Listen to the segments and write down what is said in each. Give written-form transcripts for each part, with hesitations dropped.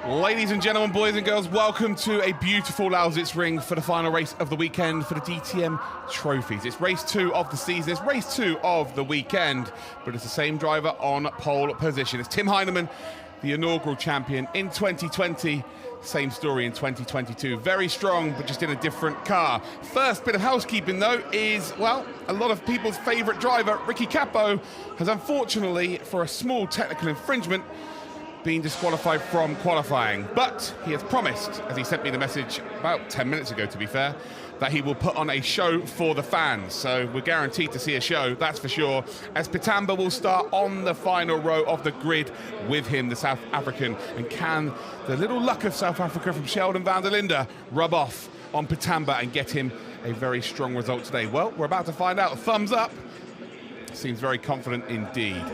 Ladies and gentlemen, boys and girls, welcome to a beautiful Lausitzring for the final race of the weekend for the DTM trophies. It's race 2 of the season, it's race 2 of the weekend, but it's the same driver on pole position. It's Tim Heinemann, the inaugural champion in 2020. Same story in 2022. Very strong, but just in a different car. First bit of housekeeping, though, is, well, a lot of people's favourite driver, Ricky Capo, has unfortunately, for a small technical infringement, been disqualified from qualifying. But he has promised, as he sent me the message about 10 minutes ago, to be fair, that he will put on a show for the fans. So we're guaranteed to see a show, that's for sure, as Pitamba will start on the final row of the grid with him, the South African. And can the little luck of South Africa from Sheldon van der Linde rub off on Pitamba and get him a very strong result today? Well, we're about to find out. Thumbs up. Seems very confident indeed.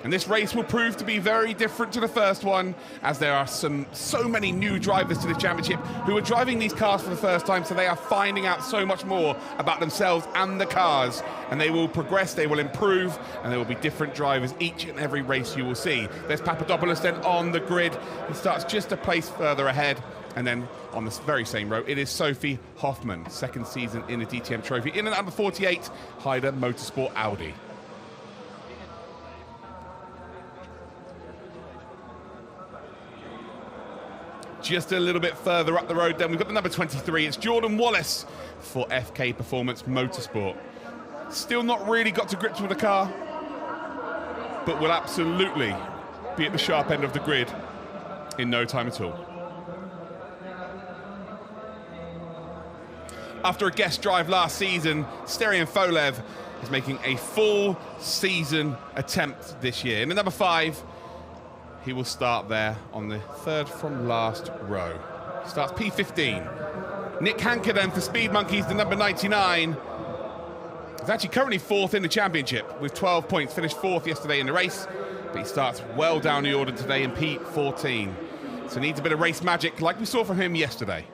And this race will prove to be very different to the first one, as there are so many new drivers to the championship who are driving these cars for the first time, so they are finding out so much more about themselves and the cars, and they will progress, they will improve, and there will be different drivers each and every race you will see. There's Papadopoulos then on the grid. He starts just a place further ahead. And then on this very same row, it is Sophie Hoffman, second season in the DTM Trophy, in at number 48, Hyder Motorsport Audi. Just a little bit further up the road then, we've got the number 23. It's Jordan Wallace for FK Performance Motorsport. Still not really got to grips with the car, but will absolutely be at the sharp end of the grid in no time at all. After a guest drive last season, Sterian Folev is making a full season attempt this year. In the number 5, he will start there on the third from last row. Starts P15. Nick Hanker then for Speed Monkeys, the number 99. He's actually currently 4th in the championship with 12 points. Finished 4th yesterday in the race, but he starts well down the order today in P14. So needs a bit of race magic like we saw from him yesterday.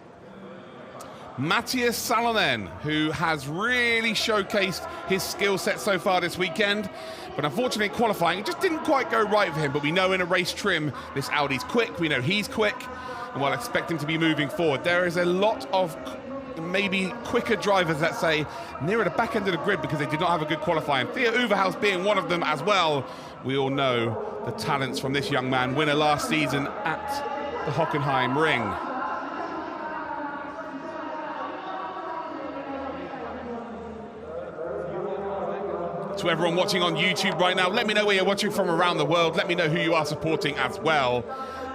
Matthias Salonen, who has really showcased his skill set so far this weekend, but unfortunately qualifying, it just didn't quite go right for him. But we know in a race trim, this Audi's quick, we know he's quick, and we'll expect him to be moving forward. There is a lot of maybe quicker drivers, let's say, nearer the back end of the grid because they did not have a good qualifying. Theo Uverhaus being one of them as well. We all know the talents from this young man, winner last season at the Hockenheim Ring. To everyone watching on YouTube right now, let me know where you're watching from around the world. Let me know who you are supporting as well,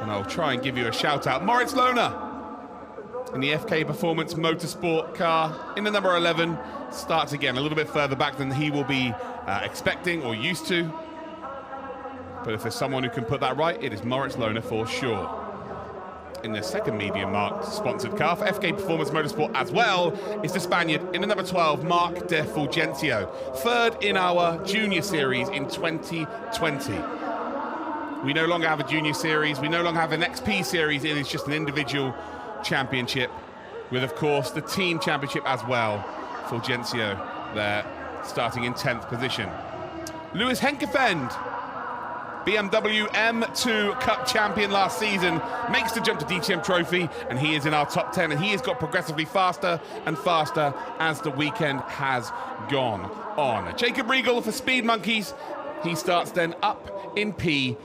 and I'll try and give you a shout out. Moritz Lohner in the FK Performance Motorsport car in the number 11 starts again a little bit further back than he will be expecting or used to. But if there's someone who can put that right, it is Moritz Lohner for sure. In the second medium marked sponsored car for FK Performance Motorsport as well is the Spaniard in the number 12, Marc de Fulgencio. Third in our junior series in 2020. We no longer have a junior series, we no longer have an XP series, it is just an individual championship with, of course, the team championship as well. Fulgencio there, starting in 10th position. Lewis Henkefend, BMW M2 Cup champion last season, makes the jump to DTM Trophy, and he is in our top 10, and he has got progressively faster and faster as the weekend has gone on. Jacob Riegel for Speed Monkeys, he starts then up in P8.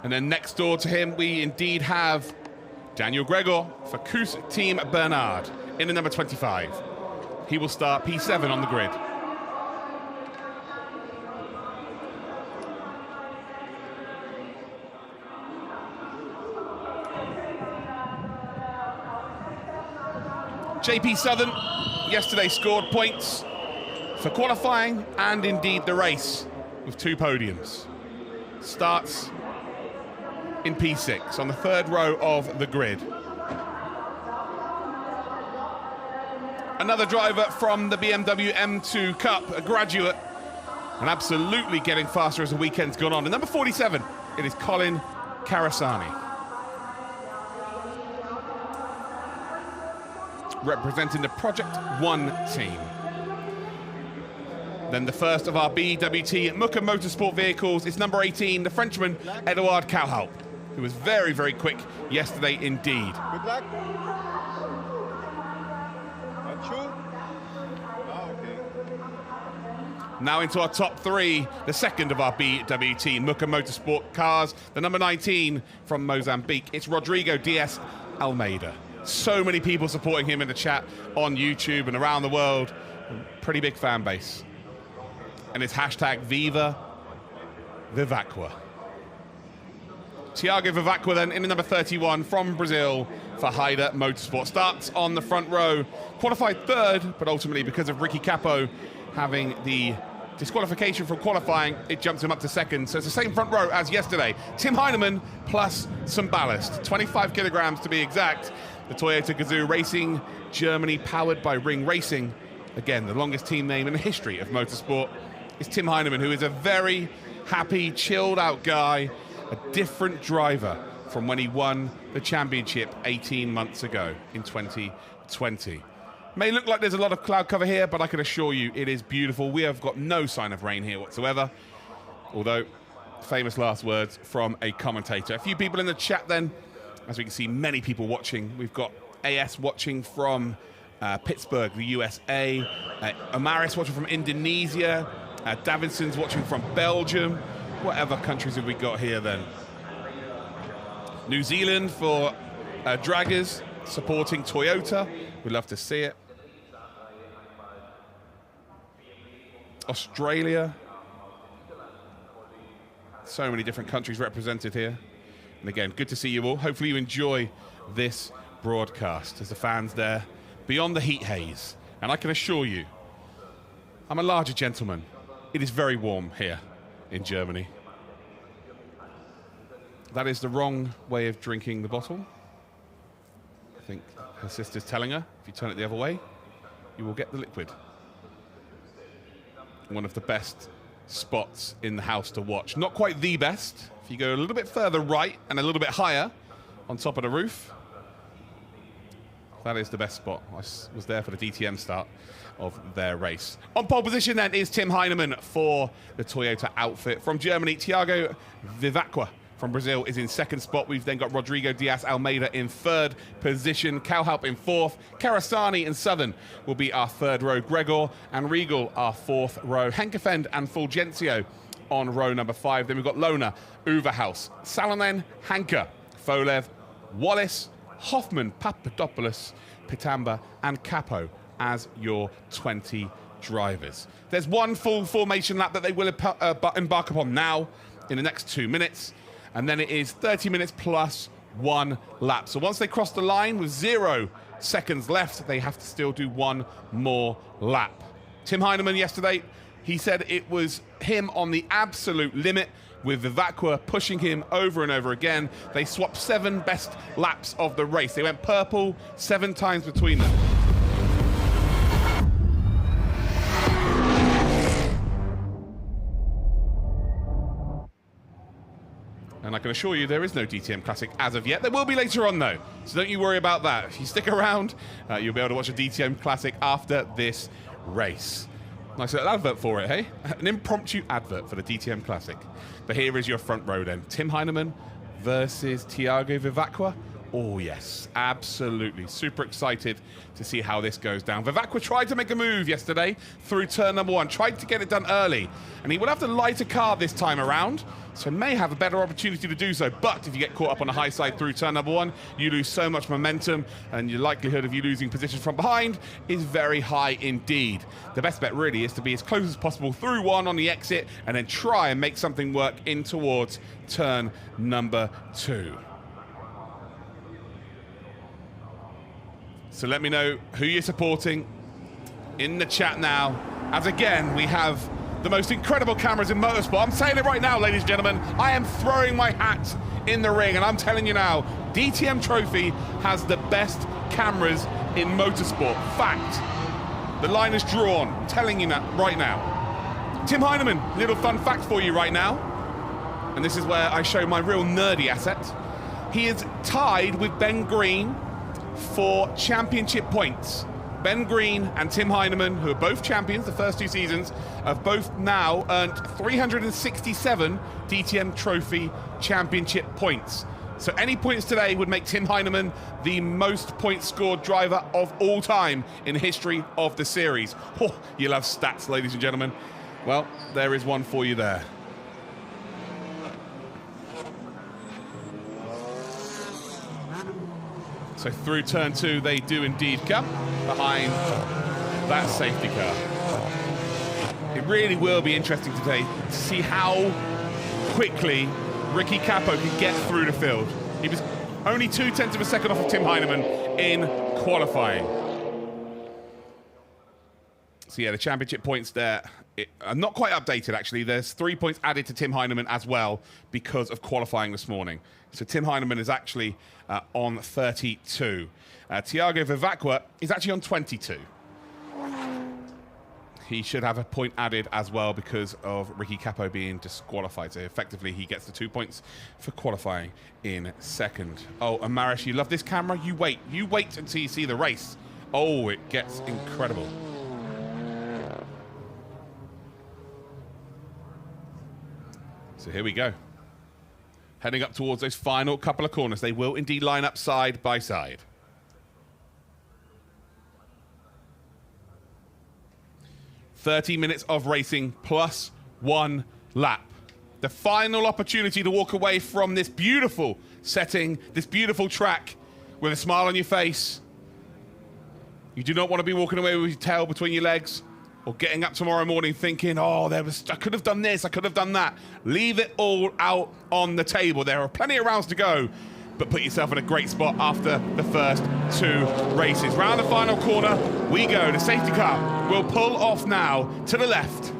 And then next door to him, we indeed have Daniel Gregor for Koos Team Bernard in the number 25. He will start P7 on the grid. JP Southern yesterday scored points for qualifying and indeed the race with 2 podiums. Starts in P6 on the third row of the grid. Another driver from the BMW M2 Cup, a graduate, and absolutely getting faster as the weekend's gone on. And number 47, it is Colin Karasani. Representing the Project 1 team. Then the first of our BWT Muka Motorsport vehicles is number 18, the Frenchman, Edouard Calhaup, who was very, very quick yesterday indeed. Good luck. Now into our top three, the second of our BWT Muka Motorsport cars, the number 19 from Mozambique. It's Rodrigo Diaz Almeida. So many people supporting him in the chat on YouTube and around the world. Pretty big fan base. And it's hashtag Viva Vivacqua. Tiago Vivacqua then in the number 31 from Brazil for Haida Motorsport. Starts on the front row, qualified third, but ultimately because of Ricky Capo having the disqualification from qualifying, it jumps him up to second. So it's the same front row as yesterday. Tim Heinemann plus some ballast, 25 kilograms to be exact. The Toyota Gazoo Racing Germany, powered by Ring Racing. Again, the longest team name in the history of motorsport is Tim Heinemann, who is a very happy, chilled out guy, a different driver from when he won the championship 18 months ago in 2020. May look like there's a lot of cloud cover here, but I can assure you it is beautiful. We have got no sign of rain here whatsoever, although famous last words from a commentator. A few people in the chat then, as we can see, many people watching. We've got AS watching from Pittsburgh, the USA, Amaris watching from Indonesia, Davidson's watching from Belgium. Whatever countries have we got here then? New Zealand for Draggers, supporting Toyota. We'd love to see it. Australia. So many different countries represented here. And again, good to see you all. Hopefully you enjoy this broadcast as the fans there beyond the heat haze. And I can assure you, I'm a larger gentleman. It is very warm here in Germany. That is the wrong way of drinking the bottle. I think her sister's telling her, if you turn it the other way, you will get the liquid. One of the best spots in the house to watch. Not quite the best. If you go a little bit further right and a little bit higher on top of the roof, that is the best spot. I was there for the DTM start of their race. On pole position then is Tim Heinemann for the Toyota outfit. From Germany, Tiago Vivacqua from Brazil is in second spot. We've then got Rodrigo Diaz Almeida in third position. Calhaup in fourth. Karasani and Southern will be our third row. Gregor and Regal our fourth row. Henkefend and Fulgencio on row number 5. Then we've got Lona, Uverhaus, Salonen, Hanke, Folev, Wallace, Hoffman, Papadopoulos, Pitamba and Capo as your 20 drivers. There's one full formation lap that they will embark upon now in the next 2 minutes. And then it is 30 minutes plus 1 lap. So once they cross the line with 0 seconds left, they have to still do 1 more lap. Tim Heinemann yesterday, he said it was him on the absolute limit, with Vivacqua pushing him over and over again. They swapped 7 best laps of the race. They went purple 7 times between them. And I can assure you there is no DTM Classic as of yet. There will be later on though, so don't you worry about that. If you stick around, you'll be able to watch a DTM Classic after this race. Nice little advert for it, hey? An impromptu advert for the DTM Classic. But here is your front row then. Tim Heinemann versus Tiago Vivacqua. Oh yes, absolutely. Super excited to see how this goes down. Vivacqua tried to make a move yesterday through turn number 1, tried to get it done early, and he will have to light a car this time around, so may have a better opportunity to do so. But if you get caught up on the high side through turn number 1, you lose so much momentum, and your likelihood of you losing position from behind is very high indeed. The best bet really is to be as close as possible through 1 on the exit, and then try and make something work in towards turn number 2. So let me know who you're supporting in the chat now, as again, we have the most incredible cameras in motorsport. I'm saying it right now, ladies and gentlemen. I am throwing my hat in the ring, and I'm telling you now, DTM Trophy has the best cameras in motorsport. Fact. The line is drawn. I'm telling you that right now. Tim Heinemann, little fun fact for you right now. And this is where I show my real nerdy asset. He is tied with Ben Green for championship points Ben Green and Tim Heineman, who are both champions the first 2 seasons, have both now earned 367 DTM Trophy Championship points. So any points today would make Tim Heineman the most points scored driver of all time in the history of the series. Oh, you love stats, ladies and gentlemen. Well, there is one for you there. So through turn 2, they do indeed come behind that safety car. It really will be interesting today to see how quickly Ricky Capo can get through the field. He was only 0.2 of a second off of Tim Heineman in qualifying. So yeah, the championship points there are not quite updated, actually. There's 3 points added to Tim Heineman as well because of qualifying this morning. So Tim Heineman is actually on 32. Thiago Vivacqua is actually on 22. He should have a point added as well because of Ricky Capo being disqualified. So effectively, he gets the 2 points for qualifying in second. Oh, and Marish, you love this camera? You wait. You wait until you see the race. Oh, it gets incredible. So here we go. Heading up towards those final couple of corners. They will indeed line up side by side. "30 minutes of racing plus 1 lap. The final opportunity to walk away from this beautiful setting, this beautiful track with a smile on your face. You do not want to be walking away with your tail between your legs or getting up tomorrow morning thinking, oh, I could have done this, I could have done that. Leave it all out on the table. There are plenty of rounds to go, but put yourself in a great spot after the first 2 races. Round the final corner we go. The safety car will pull off now to the left.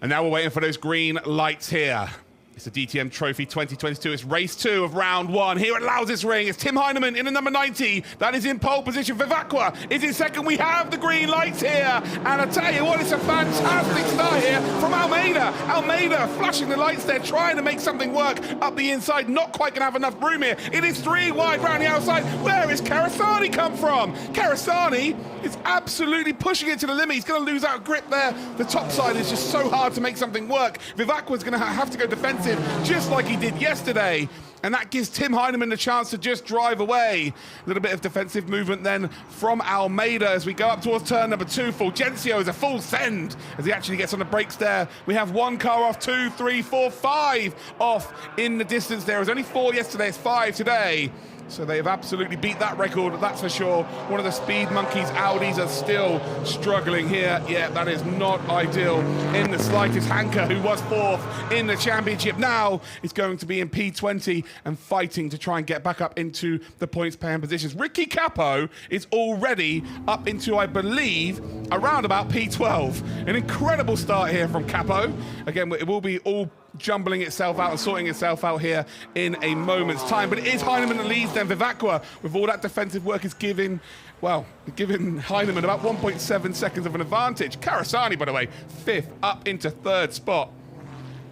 And now we're waiting for those green lights here. It's the DTM Trophy 2022. It's race 2 of round 1 here at Lausitzring. It's Tim Heineman in the number 90. That is in pole position. Vivacqua is in second. We have the green lights here. And I tell you what, it's a fantastic start here from Almeida. Almeida flashing the lights there, trying to make something work up the inside. Not quite going to have enough room here. It is 3 wide round the outside. Where is Karasani come from? Karasani is absolutely pushing it to the limit. He's going to lose out grip there. The top side is just so hard to make something work. Vivacqua is going to have to go defensive, just like he did yesterday. And that gives Tim Heineman the chance to just drive away. A little bit of defensive movement then from Almeida as we go up towards turn number 2. Fulgencio is a full send as he actually gets on the brakes there. We have 1 car off, 2, 3, 4, 5 off in the distance there. It was only 4 yesterday, it's 5 today. So they have absolutely beat that record, that's for sure. One of the Speed Monkeys Audis are still struggling here. Yeah, that is not ideal in the slightest. Hanker, who was 4th in the championship, now is going to be in P20 and fighting to try and get back up into the points-paying positions. Ricky Capo is already up into, I believe, around about P12. An incredible start here from Capo. Again, it will be all jumbling itself out and sorting itself out here in a moment's time. But it is Heineman that leads then. Vivacqua, with all that defensive work, is giving Heineman about 1.7 seconds of an advantage. Karasani, by the way, 5th up into 3rd spot.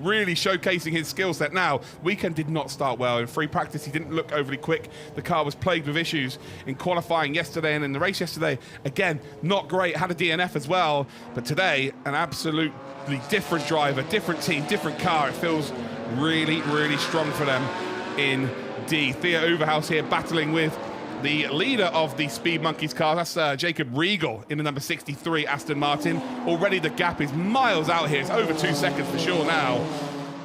Really showcasing his skill set now. Weekend did not start well. In free practice, he didn't look overly quick. The car was plagued with issues in qualifying yesterday and in the race yesterday. Again, not great. Had a DNF as well. But today, an absolutely different driver, different team, different car. It feels really, really strong for them indeed. Theo Overhouse here battling with the leader of the Speed Monkeys car. That's Jacob Riegel in the number 63 Aston Martin. Already the gap is miles out here. It's over 2 seconds for sure now.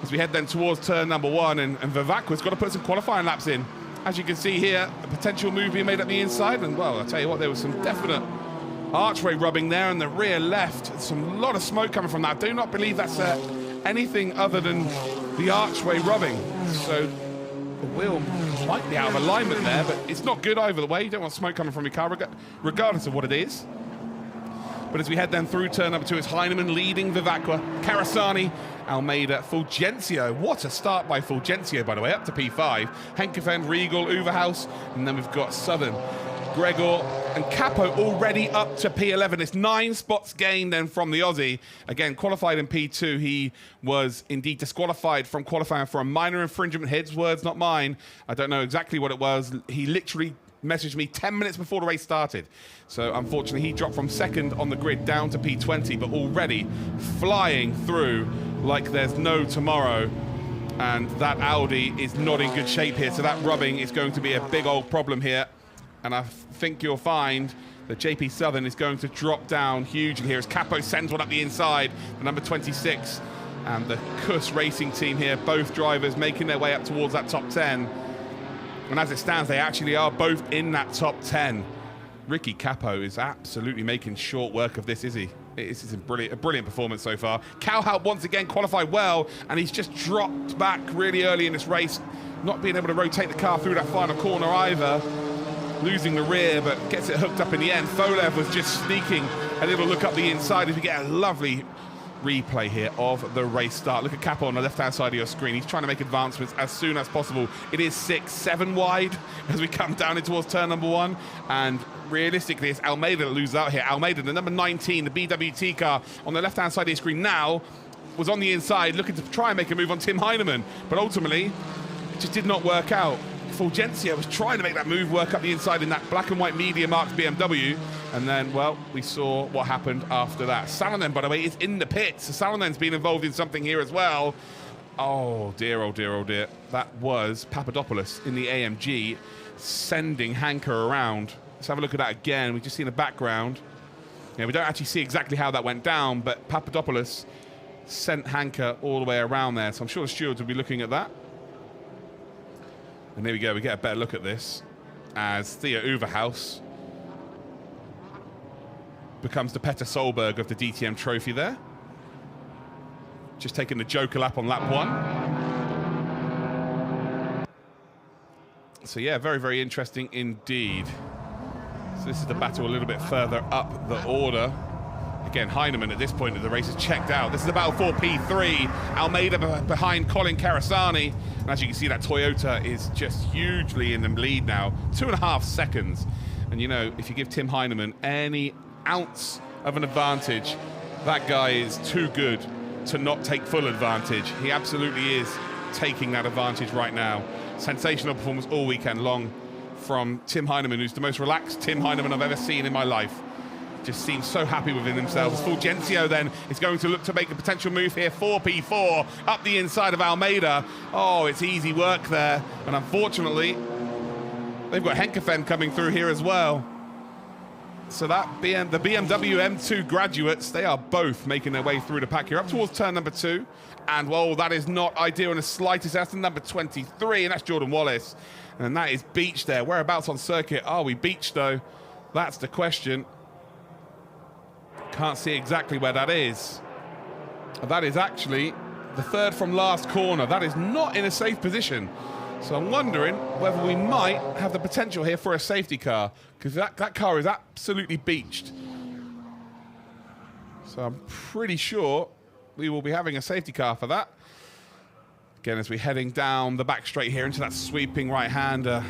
As we head then towards turn number 1, and Vivacqua's got to put some qualifying laps in. As you can see here, a potential move being made up the inside. And well, I'll tell you what, there was some definite archway rubbing there in the rear left. A lot of smoke coming from that. I do not believe that's anything other than the archway rubbing. So the wheel might be out of alignment there, but it's not good either way. You don't want smoke coming from your car, regardless of what it is. But as we head then through turn number 2, it's Heineman leading Vivacqua, Karasani, Almeida, Fulgencio. What a start by Fulgencio, by the way, up to P5. Henkefen, Riegel, Overhouse, and then we've got Southern, Gregor, and Capo already up to P11. It's 9 spots gained then from the Aussie. Again, qualified in P2. He was indeed disqualified from qualifying for a minor infringement. His words, not mine. I don't know exactly what it was. He literally messaged me 10 minutes before the race started. So unfortunately, he dropped from second on the grid down to P20, but already flying through like there's no tomorrow. And that Audi is not in good shape here, so that rubbing is going to be a big old problem here. And I think you'll find that JP Southern is going to drop down hugely here as Capo sends one up the inside, the number 26. And the Kuss Racing team here, both drivers making their way up towards that top 10. And as it stands, they actually are both in that top 10. Ricky Capo is absolutely making short work of this, is he? This is a brilliant performance so far. Calhout once again qualified well, and he's just dropped back really early in this race, not being able to rotate the car through that final corner either. Losing the rear, but gets it hooked up in the end. Folev was just sneaking a little look up the inside as we get a lovely replay here of the race start. Look at Capo on the left-hand side of your screen. He's trying to make advancements as soon as possible. It is 6-7 wide as we come down in towards turn number 1. And realistically, it's Almeida that loses out here. Almeida, the number 19, the BWT car on the left-hand side of your screen now, was on the inside looking to try and make a move on Tim Heinemann. But ultimately, it just did not work out. Fulgencio was trying to make that move work up the inside in that black and white media marked BMW. And then, well, we saw what happened after that. Salonen, by the way, is in the pits. So Salonen's been involved in something here as well. Oh, dear, oh, dear, oh, dear. That was Papadopoulos in the AMG sending Hanka around. Let's have a look at that again. We just see in the background. Yeah, we don't actually see exactly how that went down, but Papadopoulos sent Hanka all the way around there. So I'm sure the stewards will be looking at that. And there we go, we get a better look at this as Theo Uverhaus becomes the Petter Solberg of the DTM Trophy there. Just taking the Joker lap on lap 1. So yeah, very, very interesting indeed. So this is the battle a little bit further up the order. Again, Heinemann at this point of the race is checked out. This is the battle for P3. Almeida behind Colin Karasani. And as you can see, that Toyota is just hugely in the lead now. 2.5 seconds. And you know, if you give Tim Heinemann any ounce of an advantage, that guy is too good to not take full advantage. He absolutely is taking that advantage right now. Sensational performance all weekend long from Tim Heinemann, who's the most relaxed Tim Heinemann I've ever seen in my life. Just seems so happy within themselves. Fulgencio then is going to look to make a potential move here for P4 up the inside of Almeida. Oh, it's easy work there. And unfortunately, they've got Henkefen coming through here as well. So that the BMW M2 graduates, they are both making their way through the pack here up towards turn number 2. And, well, that is not ideal in the slightest. That's the number 23, and that's Jordan Wallace. And that is beached there. Whereabouts on circuit are we beached, though? That's the question. Can't see exactly where that is. That is actually the third from last corner. That is not in a safe position. So I'm wondering whether we might have the potential here for a safety car, because that car is absolutely beached. So I'm pretty sure we will be having a safety car for that. Again, as we're heading down the back straight here into that sweeping right-hander,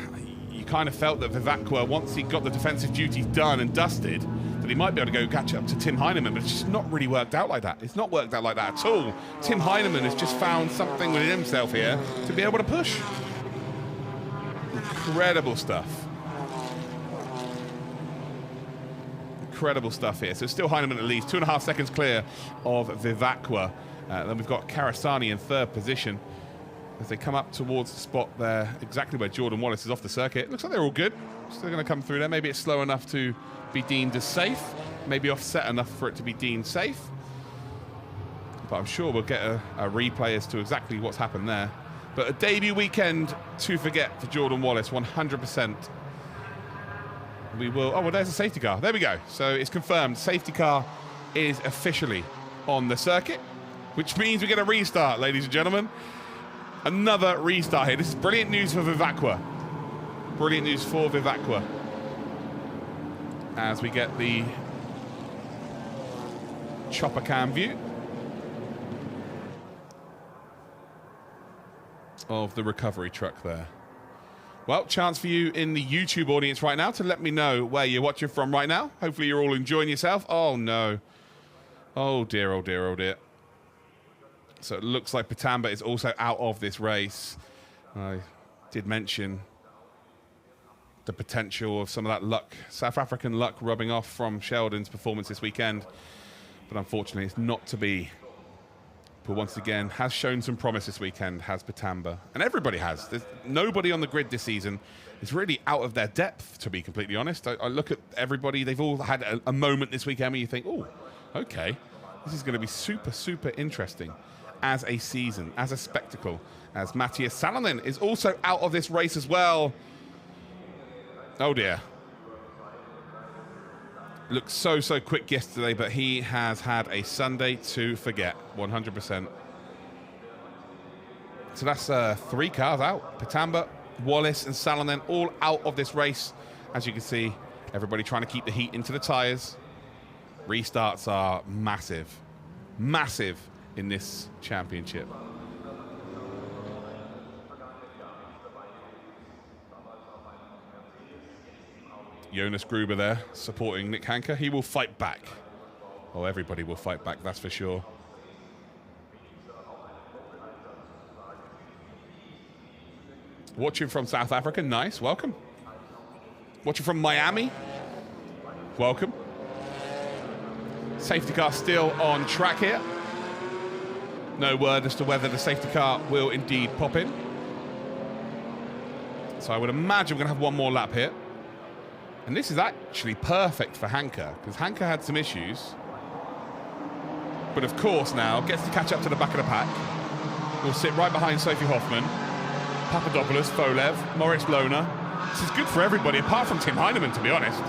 you kind of felt that Vivacqua, once he got the defensive duties done and dusted, that he might be able to go catch up to Tim Heinemann, but it's just not really worked out like that. It's not worked out like that at all. Tim Heinemann has just found something within himself here to be able to push. Incredible stuff. Incredible stuff here. So still Heinemann at least, 2.5 seconds clear of Vivacqua. Then we've got Karasani in third position as they come up towards the spot there, exactly where Jordan Wallace is off the circuit. Looks like they're all good. Still going to come through there. Maybe it's slow enough to be deemed as safe. Maybe offset enough for it to be deemed safe. But I'm sure we'll get a replay as to exactly what's happened there. But a debut weekend to forget for Jordan Wallace, 100%. We will... Oh, well, there's a safety car. There we go. So it's confirmed. Safety car is officially on the circuit, which means we get a restart, ladies and gentlemen. Another restart here. This is brilliant news for Vivacqua. Brilliant news for Vivacqua. As we get the chopper cam view of the recovery truck there. Well, chance for you in the YouTube audience right now to let me know where you're watching from right now. Hopefully you're all enjoying yourself. Oh, no. Oh, dear, oh, dear, oh, dear. So it looks like Patamba is also out of this race. I did mention the potential of some of that luck, South African luck, rubbing off from Sheldon's performance this weekend. But unfortunately, it's not to be. But once again, has shown some promise this weekend, has Patamba. And everybody has. There's nobody on the grid this season is really out of their depth, to be completely honest. I look at everybody. They've all had a moment this weekend where you think, oh, okay, this is going to be super, super interesting as a season, as a spectacle, as Matthias Salonen is also out of this race as well. Oh, dear. Looked so quick yesterday, but he has had a Sunday to forget, 100%. So that's 3 cars out. Patamba, Wallace, and Salonen all out of this race. As you can see, everybody trying to keep the heat into the tyres. Restarts are massive, massive in this championship. Jonas Gruber there, supporting Nick Hanke. He will fight back. Oh, everybody will fight back, that's for sure. Watching from South Africa, nice, welcome. Watching from Miami, welcome. Safety car still on track here. No word as to whether the safety car will indeed pop in. So I would imagine we're going to have one more lap here. And this is actually perfect for Hanke, because Hanke had some issues. But of course now gets to catch up to the back of the pack. Will sit right behind Sophie Hoffman, Papadopoulos, Folev, Moritz Lohner. This is good for everybody, apart from Tim Heinemann, to be honest.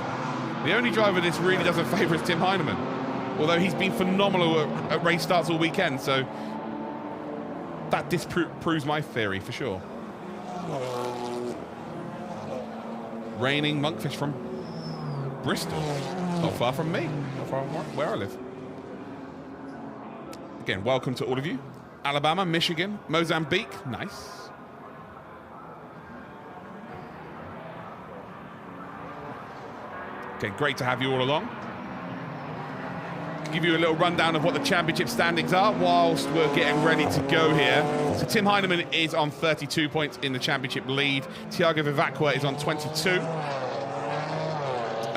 The only driver this really doesn't favour is Tim Heinemann. Although he's been phenomenal at race starts all weekend, so that disproves my theory for sure. Reigning Monkfish from Bristol. Not far from me, not far from where I live. Again, welcome to all of you. Alabama, Michigan, Mozambique, nice. Okay, great to have you all along. Give you a little rundown of what the championship standings are whilst we're getting ready to go here. So Tim Heinemann is on 32 points in the championship lead. Thiago Vivacqua is on 22.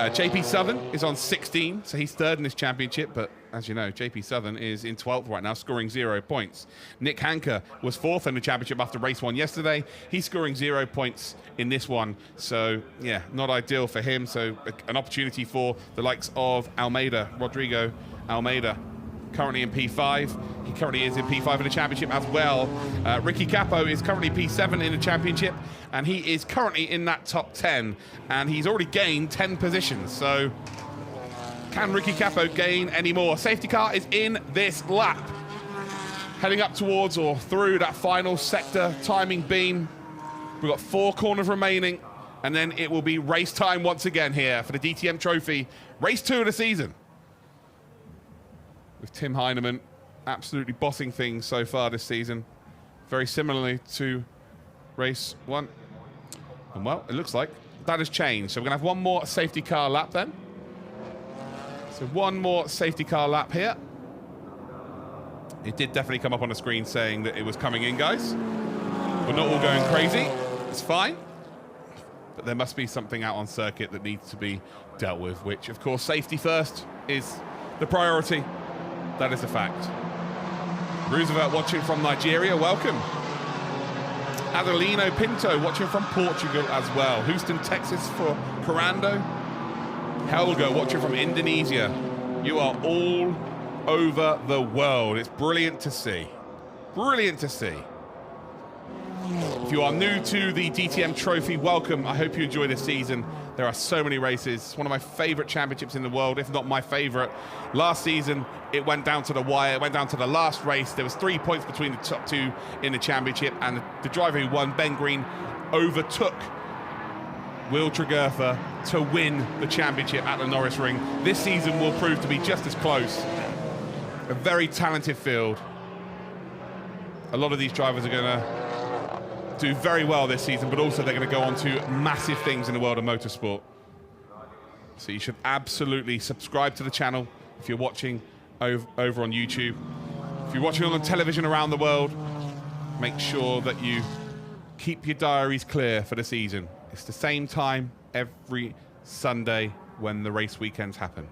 JP Southern is on 16, so he's third in this championship, but as you know, JP Southern is in 12th right now, scoring 0 points. Nick Hanke was 4th in the championship after race 1 yesterday. He's scoring 0 points in this one, so yeah, not ideal for him. So an opportunity for the likes of Almeida, Rodrigo Almeida, currently in P5. He currently is in P5 in the championship as well. Ricky Capo is currently P7 in the championship, and he is currently in that top 10, and he's already gained 10 positions. So can Ricky Capo gain any more? Safety car is in this lap, heading up towards or through that final sector timing beam. We've got 4 corners remaining, and then it will be race time once again here for the DTM Trophy, race 2 of the season. With Tim Heinemann absolutely bossing things so far this season, very similarly to race 1. And well, it looks like that has changed. So we're going to have one more safety car lap then. So one more safety car lap here. It did definitely come up on the screen saying that it was coming in, guys. We're not all going crazy. It's fine. But there must be something out on circuit that needs to be dealt with, which, of course, safety first is the priority. That is a fact. Roosevelt watching from Nigeria, welcome. Adelino Pinto watching from Portugal as well. Houston, Texas for Corando. Helga watching from Indonesia. You are all over the world. It's brilliant to see. Brilliant to see. If you are new to the DTM Trophy, welcome. I hope you enjoy this season. There are so many races. It's one of my favorite championships in the world, if not my favorite. Last season, it went down to the wire. It went down to the last race. There was 3 points between the top 2 in the championship, and the driver who won, Ben Green, overtook Will Tregurtha to win the championship at the Lausitzring. This season will prove to be just as close. A very talented field. A lot of these drivers are going to do very well this season, but also they're going to go on to massive things in the world of motorsport. So you should absolutely subscribe to the channel if you're watching over on YouTube. If you're watching on the television around the world, make sure that you keep your diaries clear for the season. It's the same time every Sunday when the race weekends happen.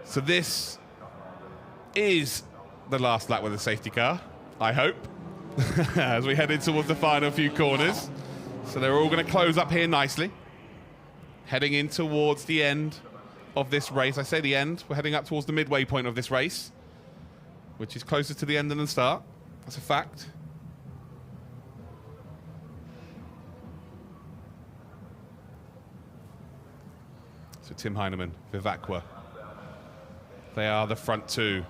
So this is the last lap with a safety car, I hope, as we head in towards the final few corners. So they're all going to close up here nicely, heading in towards the end of this race. I say the end, we're heading up towards the midway point of this race, which is closer to the end than the start. That's a fact. So Tim Heinemann, Vivacqua, they are the front two.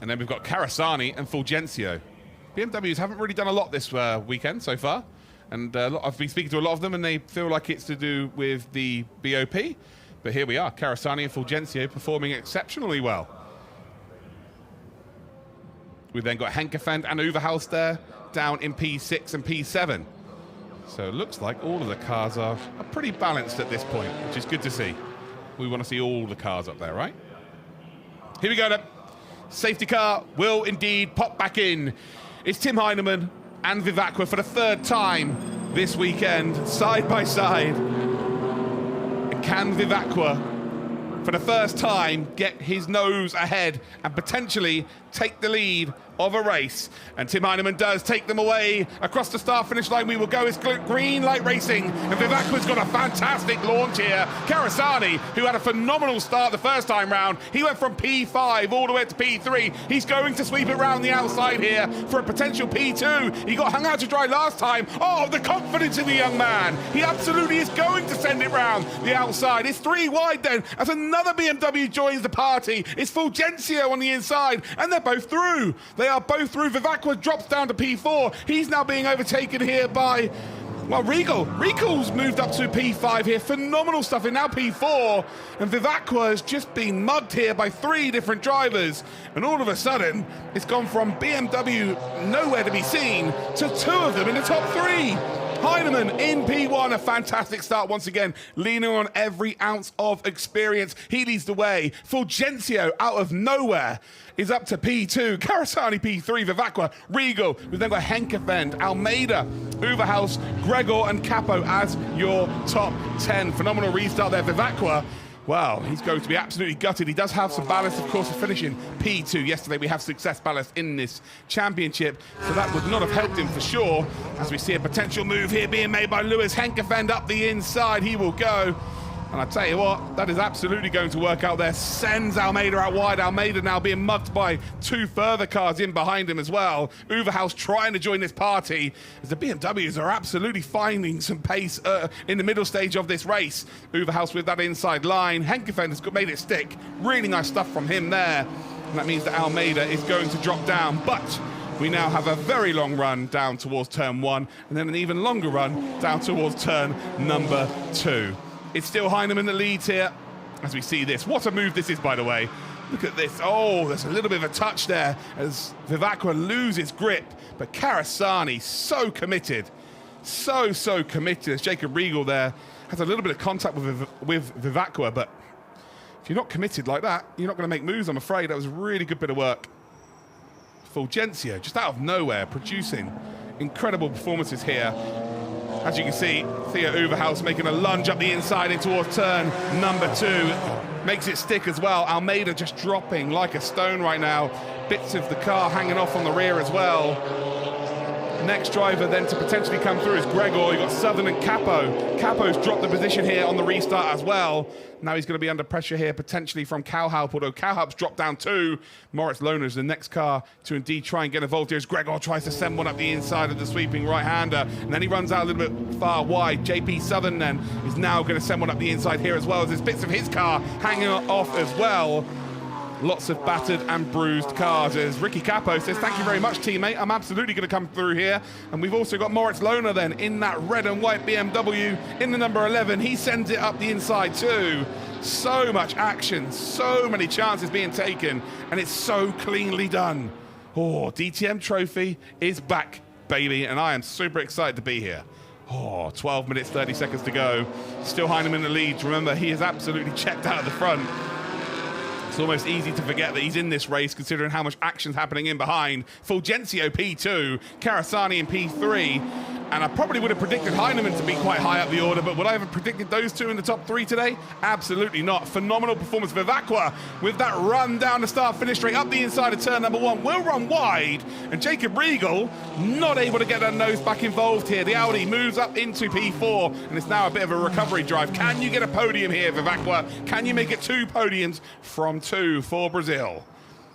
And then we've got Karasani and Fulgencio. BMWs haven't really done a lot this weekend so far. And I've been speaking to a lot of them, and they feel like it's to do with the BOP. But here we are, Karasani and Fulgencio performing exceptionally well. We've then got Henkefend and Overhaus there, down in P6 and P7. So it looks like all of the cars are pretty balanced at this point, which is good to see. We want to see all the cars up there, right? Here we go then. Safety car will indeed pop back in. It's Tim Heinemann and Vivacqua for the third time this weekend, side by side. And can Vivacqua, for the first time, get his nose ahead and potentially take the lead of a race? And Tim Heinemann does take them away across the start-finish line. We will go. It's green light racing, and Vivacqua's got a fantastic launch here. Karasani, who had a phenomenal start the first time round, he went from P5 all the way to P3. He's going to sweep it round the outside here for a potential P2. He got hung out to dry last time. Oh, the confidence in the young man. He absolutely is going to send it round the outside. It's 3 wide then, as another BMW joins the party. It's Fulgencio on the inside, and they're both through. They are both through. Vivacqua drops down to P4. He's now being overtaken here by, well, Riegel. Riegel's moved up to P5 here. Phenomenal stuff in now P4. And Vivacqua has just been mugged here by 3 different drivers. And all of a sudden, it's gone from BMW nowhere to be seen to 2 of them in the top 3. Heinemann in P1, a fantastic start once again, leaning on every ounce of experience. He leads the way. Fulgencio, out of nowhere, is up to P2. Karasani P3, Vivacqua, Riegel. We've then got Henkefend, Almeida, Overhaus, Gregor and Capo as your top 10. Phenomenal restart there, Vivacqua. Wow, he's going to be absolutely gutted. He does have some ballast, of course, for finishing P2. Yesterday we have success ballast in this championship, so that would not have helped him for sure. As we see a potential move here being made by Lewis Henkefend up the inside, he will go. And I tell you what, that is absolutely going to work out there. Sends Almeida out wide. Almeida now being mugged by 2 further cars in behind him as well. Overhaus trying to join this party, as the BMWs are absolutely finding some pace in the middle stage of this race. Overhaus with that inside line. Henkefend has made it stick. Really nice stuff from him there. And that means that Almeida is going to drop down. But we now have a very long run down towards turn 1, and then an even longer run down towards turn number 2. It's still Heinemann that leads here, as we see this. What a move this is, by the way. Look at this. Oh, there's a little bit of a touch there as Vivacqua loses grip. But Karasani, so committed. So committed. As Jacob Riegel there has a little bit of contact with Vivacqua. But if you're not committed like that, you're not going to make moves, I'm afraid. That was a really good bit of work. Fulgencio, just out of nowhere, producing incredible performances here. As you can see, Theo Overhaus making a lunge up the inside in towards turn number 2. Makes it stick as well. Almeida just dropping like a stone right now. Bits of the car hanging off on the rear as well. Next driver then to potentially come through is Gregor. You've got Southern and Capo. Capo's dropped the position here on the restart as well. Now he's going to be under pressure here potentially from Kauhaup, although Kauhaup's dropped down too. Moritz Lohner is the next car to indeed try and get involved here as Gregor tries to send one up the inside of the sweeping right-hander. And then he runs out a little bit far wide. JP Southern then is now going to send one up the inside here as well, as there's bits of his car hanging off as well. Lots of battered and bruised cars, as Ricky Capo says, thank you very much, teammate. I'm absolutely going to come through here. And we've also got Moritz Lohner then in that red and white BMW in the number 11. He sends it up the inside too. So much action, so many chances being taken, and it's so cleanly done. Oh, DTM Trophy is back, baby, and I am super excited to be here. Oh, 12 minutes, 30 seconds to go. Still Heinemann in the lead. Remember, he is absolutely checked out of the front. It's almost easy to forget that he's in this race, considering how much action's happening in behind. Fulgencio P2, Karasani in P3, and I probably would have predicted Heinemann to be quite high up the order, but would I have predicted those two in the top 3 today? Absolutely not. Phenomenal performance of Vivacqua with that run down the start-finish straight up the inside of turn number 1. Will run wide, and Jacob Riegel not able to get that nose back involved here. The Audi moves up into P4, and it's now a bit of a recovery drive. Can you get a podium here, Vivacqua? Can you make it 2 podiums from 2 for Brazil?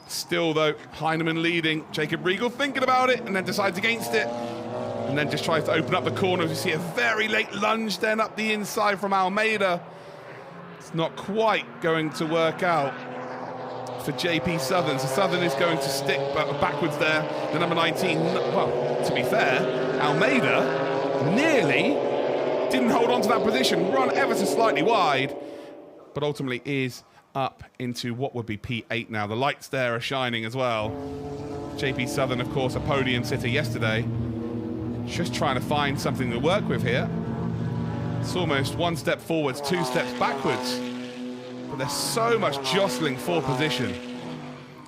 Still, though, Heinemann leading. Jacob Riegel thinking about it, and then decides against it, and then just tries to open up the corners. We see a very late lunge then up the inside from Almeida. It's not quite going to work out for JP Southern. So Southern is going to stick backwards there. The number 19, well, to be fair, Almeida nearly didn't hold on to that position. Run ever so slightly wide, but ultimately is up into what would be P8 now. The lights there are shining as well. JP Southern, of course, a podium sitter yesterday. Just trying to find something to work with here. It's almost 1 step forwards, 2 steps backwards. But there's so much jostling for position.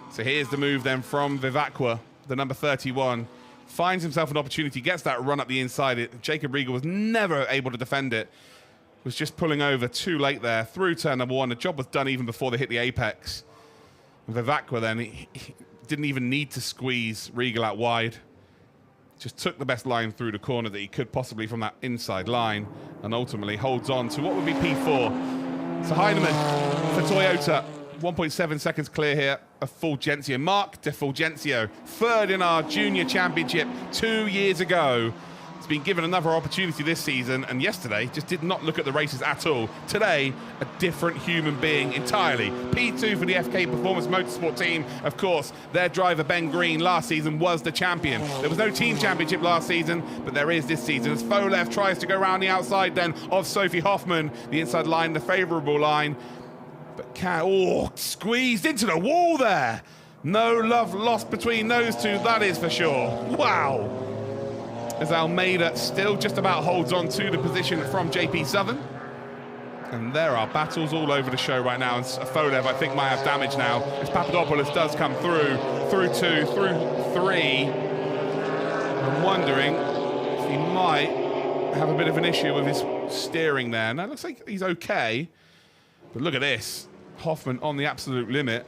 So here's the move then from Vivacqua, the number 31. Finds himself an opportunity, gets that run up the inside. Jacob Riegel was never able to defend it. Was just pulling over too late there through turn number 1. The job was done even before they hit the apex. And Vivacqua then, he didn't even need to squeeze Riegel out wide. Just took the best line through the corner that he could possibly from that inside line, and ultimately holds on to what would be P4. So Heinemann for Toyota, 1.7 seconds clear here of Fulgencio. Mark de Fulgencio, 3rd in our junior championship 2 years ago. He's been given another opportunity this season, and yesterday just did not look at the races at all. Today, a different human being entirely. P2 for the FK Performance Motorsport team. Of course, their driver Ben Green last season was the champion. There was no team championship last season, but there is this season as Folev tries to go around the outside then of Sophie Hoffman. The inside line, the favourable line. But squeezed into the wall there. No love lost between those two, that is for sure. Wow. As Almeida still just about holds on to the position from JP Southern. And there are battles all over the show right now. And Folev, I think, might have damage now, as Papadopoulos does come through 2, through 3. I'm wondering if he might have a bit of an issue with his steering there. Now, it looks like he's okay. But look at this. Hoffman on the absolute limit.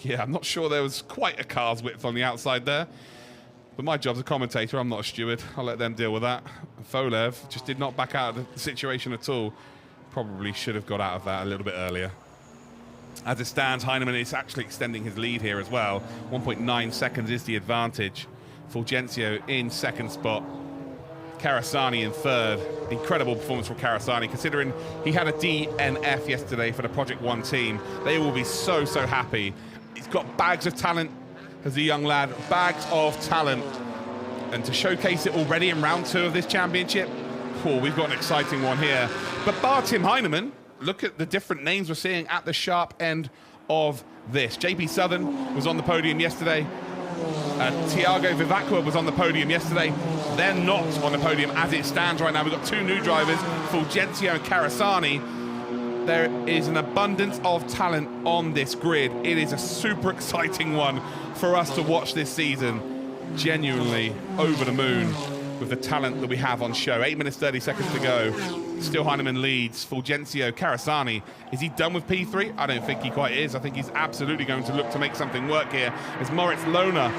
Yeah, I'm not sure there was quite a car's width on the outside there. But my job's a commentator, I'm not a steward. I'll let them deal with that. Folev just did not back out of the situation at all. Probably should have got out of that a little bit earlier. As it stands, Heinemann is actually extending his lead here as well. 1.9 seconds is the advantage. Fulgencio in 2nd spot. Karasani in 3rd. Incredible performance from Karasani, considering he had a DNF yesterday for the Project 1 team. They will be so, so happy. He's got bags of talent as a young lad, bags of talent. And to showcase it already in round 2 of this championship, we've got an exciting one here. But bar Tim Heinemann, look at the different names we're seeing at the sharp end of this. JP Southern was on the podium yesterday. Thiago Vivacqua was on the podium yesterday. They're not on the podium as it stands right now. We've got 2 new drivers, Fulgencio and Karasani. There is an abundance of talent on this grid. It is a super exciting one for us to watch this season. Genuinely over the moon with the talent that we have on show. 8 minutes, 30 seconds to go. Still Heinemann leads. Fulgencio Karasani. Is he done with P3? I don't think he quite is. I think he's absolutely going to look to make something work here. As Moritz Lohner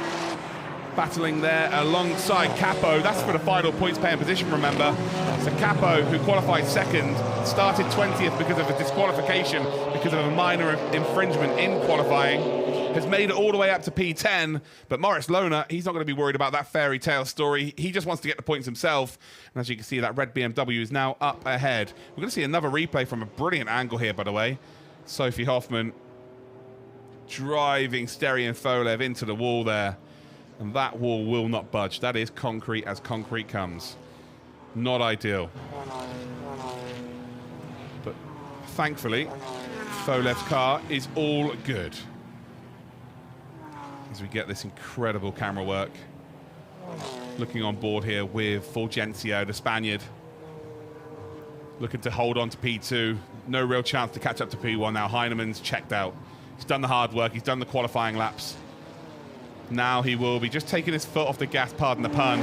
battling there alongside Capo. That's for the final points paying position, remember. So Capo, who qualified 2nd, started 20th because of a disqualification, because of a minor infringement in qualifying, has made it all the way up to P10. But Moritz Lohner, he's not going to be worried about that fairy tale story. He just wants to get the points himself. And as you can see, that red BMW is now up ahead. We're going to see another replay from a brilliant angle here, by the way. Sophie Hoffman driving Sterian Folev into the wall there. And that wall will not budge. That is concrete as concrete comes. Not ideal. But thankfully, Folev's car is all good. As we get this incredible camera work. Looking on board here with Fulgencio, the Spaniard. looking to hold on to P2. No real chance to catch up to P1 now. Heineman's checked out. He's done the hard work. He's done the qualifying laps. Now he will be just taking his foot off the gas, pardon the pun,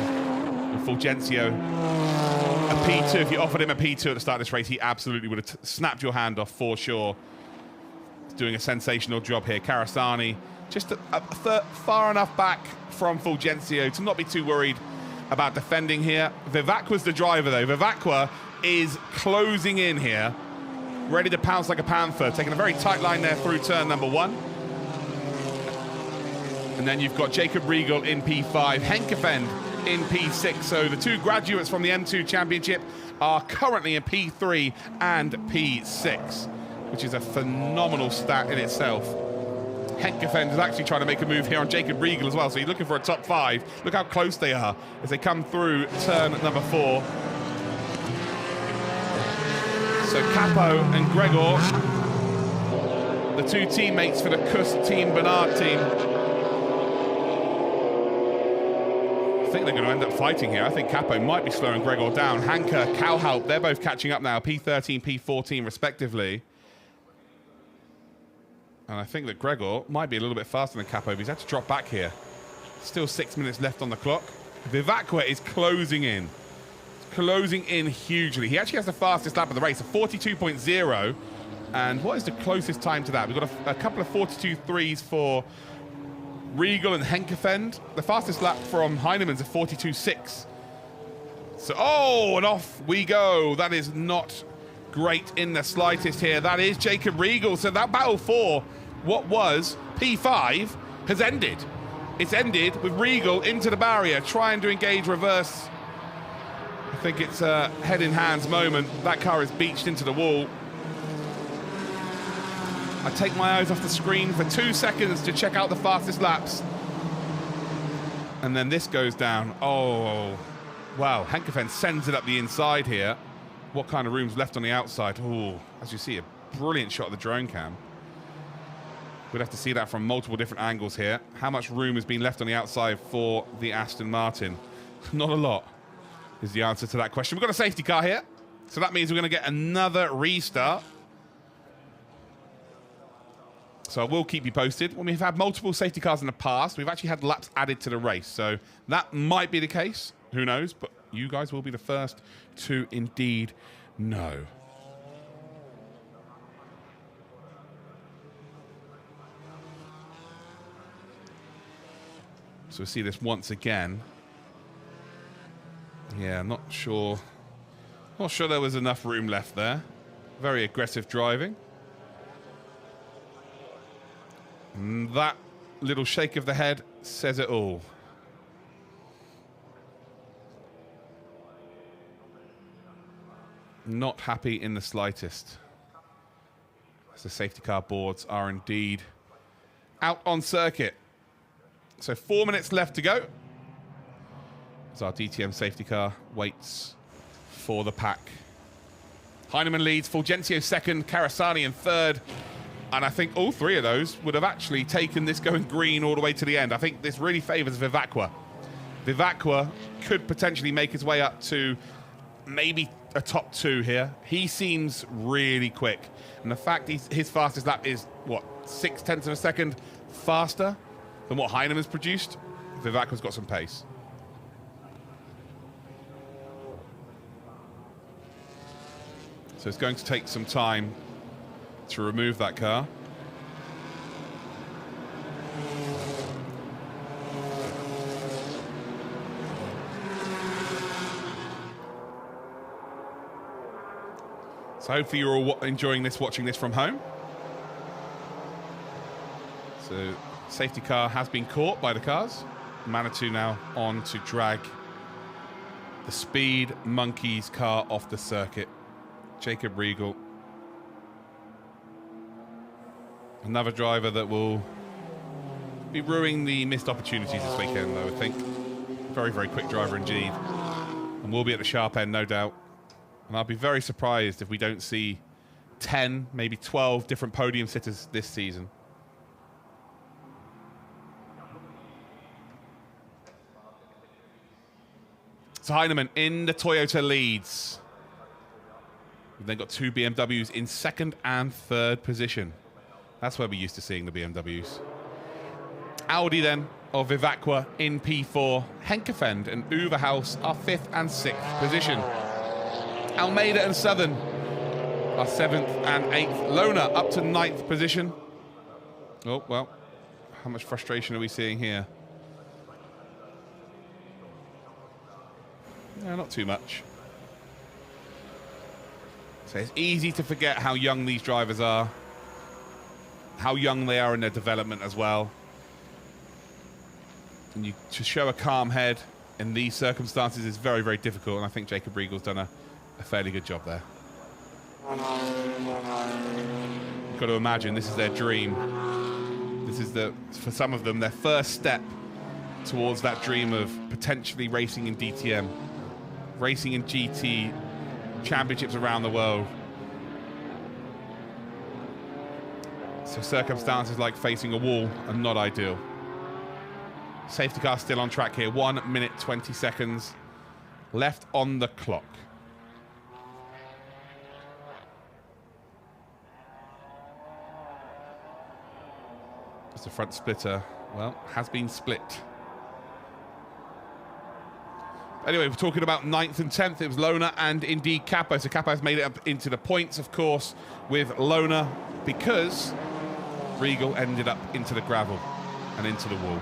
with Fulgencio. A P2, if you offered him a P2 at the start of this race, he absolutely would have snapped your hand off for sure. He's doing a sensational job here. Karasani just far enough back from Fulgencio to not be too worried about defending here. Vivacqua's the driver, though. Vivacqua is closing in here, ready to pounce like a panther, taking a very tight line there through turn number 1. And then you've got Jacob Riegel in P5, Henkefend in P6. So the two graduates from the M2 Championship are currently in P3 and P6, which is a phenomenal stat in itself. Henkefend is actually trying to make a move here on Jacob Riegel as well, so he's looking for a top 5. Look how close they are as they come through turn number 4. So Capo and Gregor, the two teammates for the Kuss Team Bernard team. I think they're going to end up fighting here. I think Capo might be slowing Gregor down. Hanke, Kauhalp, they're both catching up now, P13, P14 respectively. And I think that Gregor might be a little bit faster than Capo, but he's had to drop back here. Still 6 minutes left on the clock. Vivacqua is closing in. Closing in hugely. He actually has the fastest lap of the race, a 42.0. And what is the closest time to that? We've got a couple of 42.3s for Riegel and Henkefend. The fastest lap from Heinemann's a 42.6. So, oh, and off we go. That is not great in the slightest here. That is Jacob Riegel. So that battle for what was P5 has ended. It's ended with Riegel into the barrier, trying to engage reverse. I think it's a head in hands moment. That car is beached into the wall. I take my eyes off the screen for 2 seconds to check out the fastest laps. And then this goes down. Oh, wow. Henkefend sends it up the inside here. What kind of room's left on the outside? Oh, as you see, a brilliant shot of the drone cam. We'd have to see that from multiple different angles here. How much room has been left on the outside for the Aston Martin? Not a lot is the answer to that question. We've got a safety car here, so that means we're going to get another restart. So I will keep you posted. When we've had multiple safety cars in the past, we've actually had laps added to the race. So that might be the case. Who knows? But you guys will be the first to indeed know. So we see this once again. Yeah, not sure. Not sure there was enough room left there. Very aggressive driving. And that little shake of the head says it all. Not happy in the slightest. As the safety car boards are indeed out on circuit. So 4 minutes left to go. As our DTM safety car waits for the pack. Heinemann leads, Fulgencio second, Karasani in third. And I think all three of those would have actually taken this going green all the way to the end. I think this really favours Vivacqua. Vivacqua could potentially make his way up to maybe a top 2 here. He seems really quick. And the fact his fastest lap is, what, 0.6 of a second faster than what Heinemann's produced? Vivacqua's got some pace. So it's going to take some time to remove that car. So hopefully you're all enjoying this, watching this from home. So safety car has been caught by the cars. Manitou now on to drag the Speed Monkeys car off the circuit. Jacob Riegel. Another driver that will be ruining the missed opportunities this weekend, I would think. Very, very quick driver indeed. And we'll be at the sharp end, no doubt. And I'll be very surprised if we don't see 10, maybe 12 different podium sitters this season. So Heinemann in the Toyota leads. We've then got two BMWs in second and third position. That's where we're used to seeing the BMWs. Audi then, of Vivacqua in P4. Henkerfend and Uverhaus are 5th and 6th position. Almeida and Southern are 7th and 8th. Lona up to 9th position. Oh, well, how much frustration are we seeing here? No, not too much. So it's easy to forget how young these drivers are, how young they are in their development as well. And to show a calm head in these circumstances is very, very difficult, and I think Jacob Riegel's done a fairly good job there. You've got to imagine this is their dream. This is, for some of them, their first step towards that dream of potentially racing in DTM, racing in GT, championships around the world. So circumstances like facing a wall are not ideal. Safety car still on track here. 1 minute, 20 seconds left on the clock. Just the front splitter, well, has been split. Anyway, we're talking about 9th and 10th. It was Lona and indeed Capo. So Capo's made it up into the points, of course, with Lona because Riegel ended up into the gravel and into the wall.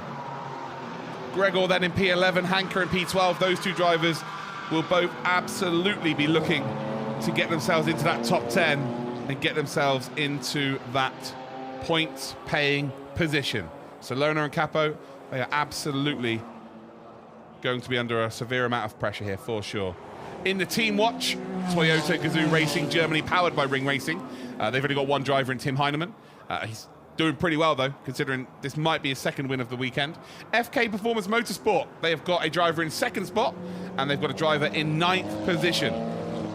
Gregor then in P11, Hanker in P12. Those two drivers will both absolutely be looking to get themselves into that top 10 and get themselves into that points-paying position. So Lona and Capo, they are absolutely going to be under a severe amount of pressure here for sure. In the team watch, Toyota Gazoo Racing Germany, powered by Ring Racing. They've only got one driver in Tim Heinemann. He's doing pretty well, though, considering this might be his second win of the weekend. FK Performance Motorsport, they have got a driver in second spot, and they've got a driver in 9th position.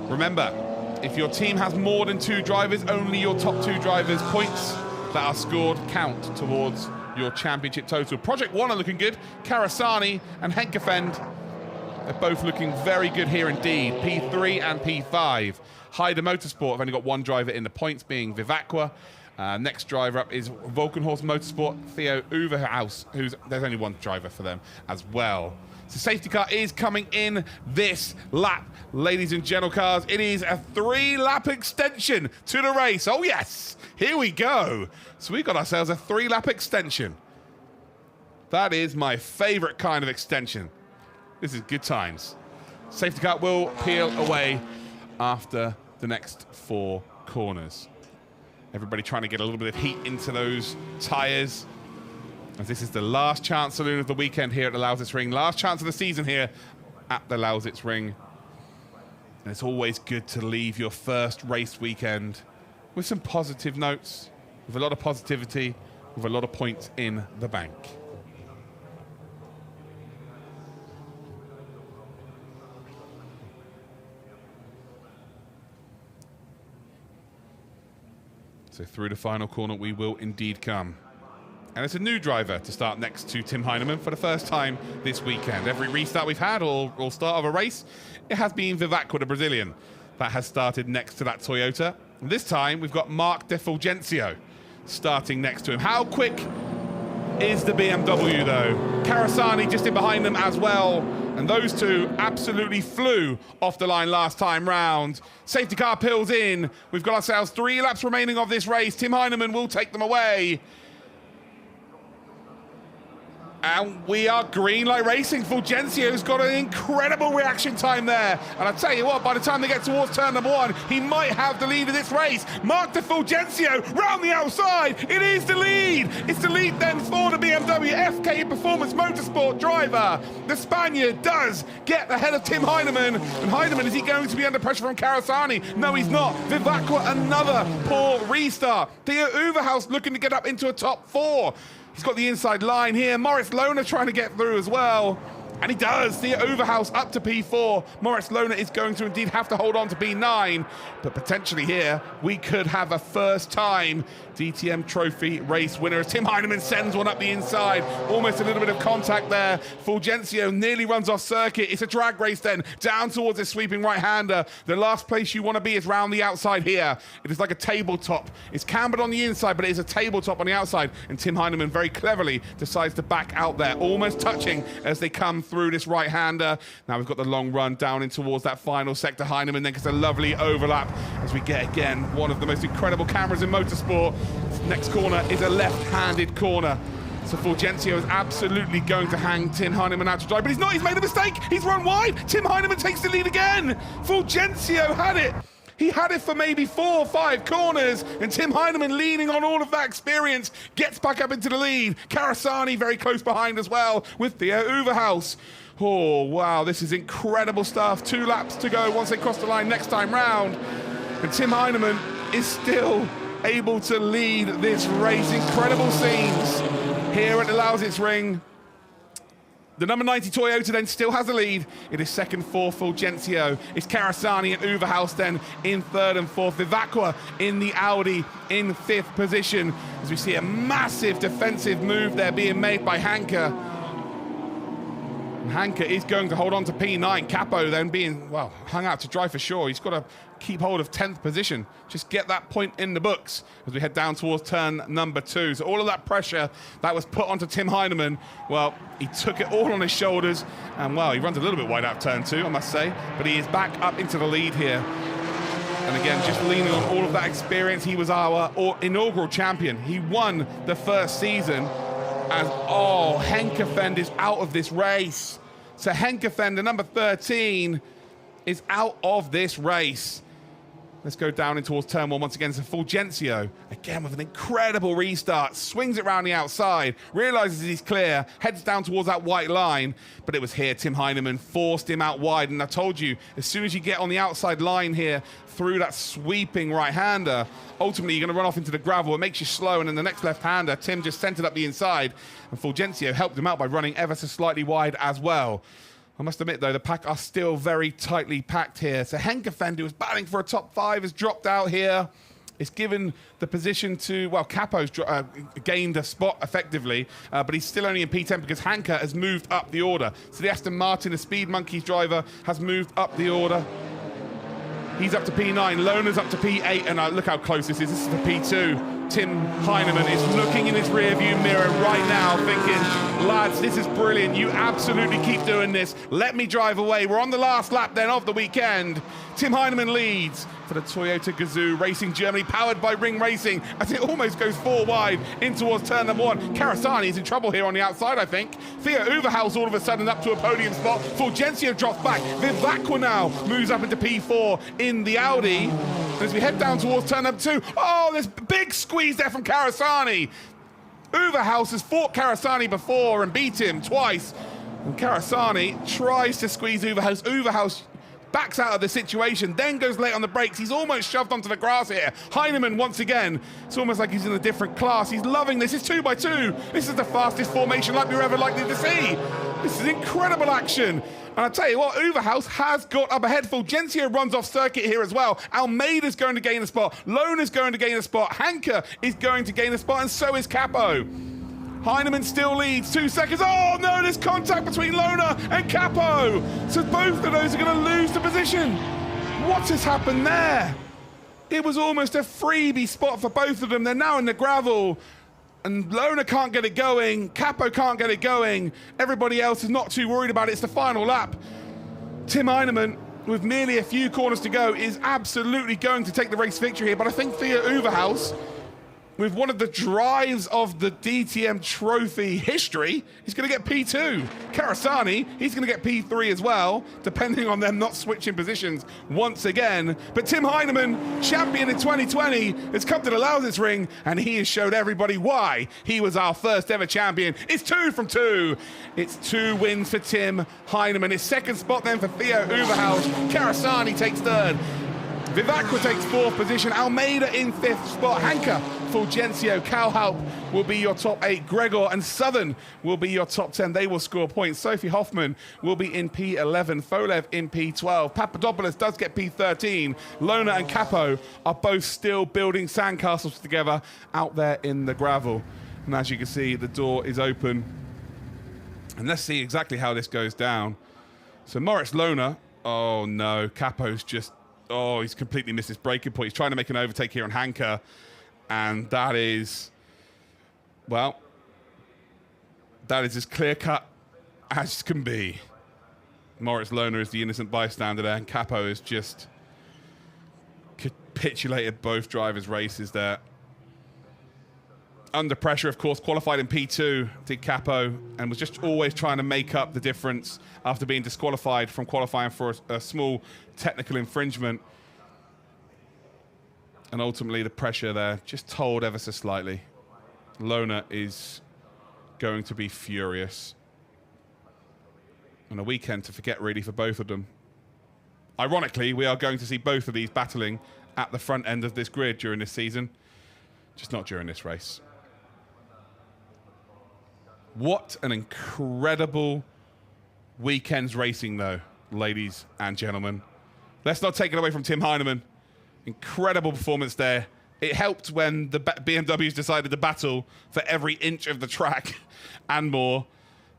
Remember, if your team has more than 2 drivers, only your top 2 drivers' points that are scored count towards your championship total. Project One are looking good. Karasani and Henkerfend, they're both looking very good here indeed. P3 and P5. Haida Motorsport have only got one driver in the points, being Vivacqua. Next driver up is Volkenhorst Motorsport, Theo Uverhaus, there's only one driver for them as well. So safety car is coming in this lap, ladies and gentle cars. It is a 3-lap extension to the race. Oh yes, here we go. So we've got ourselves a 3-lap extension. That is my favorite kind of extension. This is good times. Safety car will peel away after the next 4 corners. Everybody trying to get a little bit of heat into those tyres, as this is the last chance saloon of the weekend here at the Lausitzring. Last chance of the season here at the Lausitzring. And it's always good to leave your first race weekend with some positive notes, with a lot of positivity, with a lot of points in the bank. So through the final corner we will indeed come. And it's a new driver to start next to Tim Heinemann for the first time this weekend. Every restart we've had, or start of a race, it has been Vivacqua, the Brazilian, that has started next to that Toyota. And this time we've got Mark De Fulgencio starting next to him. How quick is the BMW though? Karasani just in behind them as well. And those two absolutely flew off the line last time round. Safety car peels in. We've got ourselves 3 laps remaining of this race. Tim Heinemann will take them away. And we are green light racing. Fulgencio's got an incredible reaction time there. And I tell you what, by the time they get towards turn number 1, he might have the lead of this race. Mark De Fulgencio round the outside. It is the lead. It's the lead then for the BMW FK Performance Motorsport driver. The Spaniard does get ahead of Tim Heinemann. And Heinemann, is he going to be under pressure from Karasani? No, he's not. Vivacqua, another poor restart. Theo Uverhaus looking to get up into a top 4. He's got the inside line here. Morris Lona trying to get through as well. And he does. Theo Overhaus up to P4. Moritz Lohner is going to indeed have to hold on to P9. But potentially here, we could have a first-time DTM Trophy Race winner as Tim Heinemann sends one up the inside. Almost a little bit of contact there. Fulgencio nearly runs off circuit. It's a drag race then, down towards this sweeping right-hander. The last place you want to be is round the outside here. It is like a tabletop. It's cambered on the inside, but it is a tabletop on the outside. And Tim Heinemann very cleverly decides to back out there, almost touching as they come through this right-hander. Now we've got the long run down in towards that final sector. Heinemann then gets a lovely overlap as we get, again, one of the most incredible cameras in motorsport. Next corner is a left-handed corner. So Fulgencio is absolutely going to hang Tim Heinemann out to dry, but he's not. He's made a mistake. He's run wide. Tim Heinemann takes the lead again. Fulgencio had it. He had it for maybe 4 or 5 corners, and Tim Heinemann, leaning on all of that experience, gets back up into the lead. Karasani very close behind as well with Theo Overhaus. Oh, wow, this is incredible stuff. 2 laps to go once they cross the line next time round. And Tim Heinemann is still able to lead this race. Incredible scenes here at the Lausitzring. The number 90 Toyota then still has a lead. It is second for Fulgencio. It's Karasani and Overhaus then in third and fourth. Vivacqua in the Audi in 5th position as we see a massive defensive move there being made by Hanke. Hanke is going to hold on to P9. Capo then being, well, hung out to dry for sure. He's got to keep hold of 10th position. Just get that point in the books as we head down towards turn number 2. So all of that pressure that was put onto Tim Heinemann, well, he took it all on his shoulders. And, well, he runs a little bit wide out of turn 2, I must say. But he is back up into the lead here. And again, just leaning on all of that experience. He was our inaugural champion. He won the first season. As, oh, Henkefend is out of this race. So Henkefend, the number 13, is out of this race. Let's go down in towards turn 1 once again. So Fulgencio, again with an incredible restart, swings it around the outside, realizes he's clear, heads down towards that white line. But it was here Tim Heinemann forced him out wide. And I told you, as soon as you get on the outside line here, through that sweeping right-hander, ultimately you're going to run off into the gravel. It makes you slow, and then the next left-hander, Tim just centered up the inside, and Fulgencio helped him out by running ever so slightly wide as well. I must admit, though, the pack are still very tightly packed here. So Henkefend, who was battling for a top 5, has dropped out here. It's given the position to, well, Capo's gained a spot effectively, but he's still only in P10 because Hanke has moved up the order. So the Aston Martin, the Speed Monkeys driver, has moved up the order. He's up to P9, Lohner's up to P8, and look how close this is. This is the P2. Tim Heinemann is looking in his rearview mirror right now thinking, lads, this is brilliant. You absolutely keep doing this. Let me drive away. We're on the last lap then of the weekend. Tim Heinemann leads for the Toyota Gazoo Racing Germany, powered by Ring Racing, as it almost goes 4 wide in towards turn number 1. Karasani is in trouble here on the outside, I think. Theo Overhaus all of a sudden up to a podium spot. Fulgencio drops back. Vivacqua now moves up into P4 in the Audi. And as we head down towards turn number 2, oh, there's a big squeeze there from Karasani. Overhaus has fought Karasani before and beat him twice. And Karasani tries to squeeze Overhaus. Overhaus backs out of the situation, then goes late on the brakes. He's almost shoved onto the grass here. Heinemann, once again, it's almost like he's in a different class. He's loving this. It's 2x2. This is the fastest formation lap you're ever likely to see. This is incredible action. And I tell you what, Overhaus has got up ahead. Fulgencio runs off circuit here as well. Almeida's going to gain a spot. Lohner's going to gain a spot. Hanke is going to gain a spot, and so is Capo. Heinemann still leads, 2 seconds. Oh no, there's contact between Lohner and Capo. So both of those are going to lose the position. What has happened there? It was almost a freebie spot for both of them. They're now in the gravel. And Lohner can't get it going. Capo can't get it going. Everybody else is not too worried about it. It's the final lap. Tim Heinemann, with merely a few corners to go, is absolutely going to take the race victory here. But I think Theo Overhaus, with one of the drives of the DTM Trophy history, he's going to get P2. Karasani, he's going to get P3 as well, depending on them not switching positions once again. But Tim Heinemann, champion in 2020, has come to the Lausitzring, and he has showed everybody why he was our first ever champion. It's 2 from 2. It's 2 wins for Tim Heinemann. His second spot then for Theo Overhaus. Karasani takes third. Vivacqua takes 4th position. Almeida in 5th spot. Hanka, Fulgencio, Calhalp will be your top 8. Gregor and Southern will be your top 10. They will score points. Sophie Hoffman will be in P11. Folev in P12. Papadopoulos does get P13. Lona and Capo are both still building sandcastles together out there in the gravel. And as you can see, the door is open. And let's see exactly how this goes down. So Moritz Lona, oh no, Capo's just, oh, he's completely missed his braking point. He's trying to make an overtake here on Hanka. And that is, well, that is as clear-cut as can be. Moritz Lona is the innocent bystander there, and Capo has just capitulated both drivers' races there. Under pressure, of course, qualified in P2, did Capo, and was just always trying to make up the difference after being disqualified from qualifying for a small technical infringement. And ultimately, the pressure there just told ever so slightly. Lona is going to be furious. And a weekend to forget, really, for both of them. Ironically, we are going to see both of these battling at the front end of this grid during this season, just not during this race. What an incredible weekend's racing, though, ladies and gentlemen. Let's not take it away from Tim Heineman. Incredible performance there. It helped when the BMWs decided to battle for every inch of the track and more.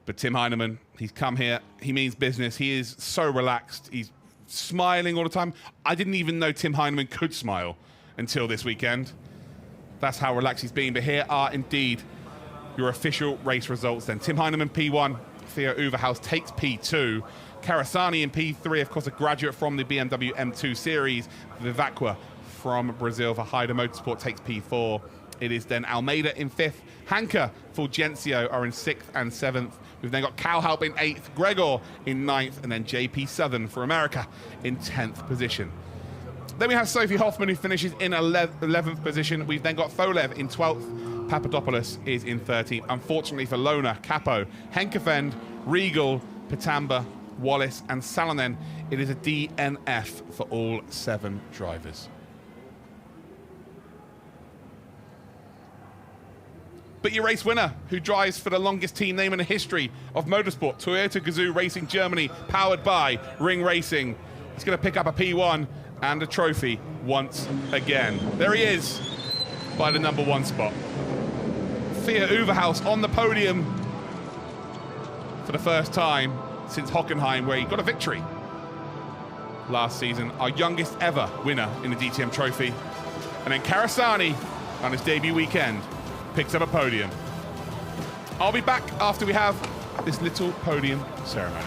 But Tim Heineman, he's come here. He means business. He is so relaxed. He's smiling all the time. I didn't even know Tim Heineman could smile until this weekend. That's how relaxed he's been. But here are indeed your official race results then. Tim Heineman, P1. Theo Uverhaus takes P2. Karasani in P3, of course, a graduate from the BMW M2 series. Vivacqua from Brazil for Haida Motorsport takes P4. It is then Almeida in 5th. Hanka, Fulgencio are in 6th and 7th. We've then got Calhalp in 8th, Gregor in 9th, and then JP Southern for America in 10th position. Then we have Sophie Hoffman, who finishes in 11th position. We've then got Folev in 12th. Papadopoulos is in 13th. Unfortunately for Lona, Capo, Henkefend, Regal, Patamba, Wallace, and Salonen, it is a DNF for all 7 drivers. But your race winner, who drives for the longest team name in the history of motorsport, Toyota Gazoo Racing Germany, powered by Ring Racing, is going to pick up a P1 and a trophy once again. There he is, by the number 1 spot. Theo Uverhaus on the podium for the first time since Hockenheim, where he got a victory last season. Our youngest ever winner in the DTM Trophy. And then Karasani, on his debut weekend, picks up a podium. I'll be back after we have this little podium ceremony.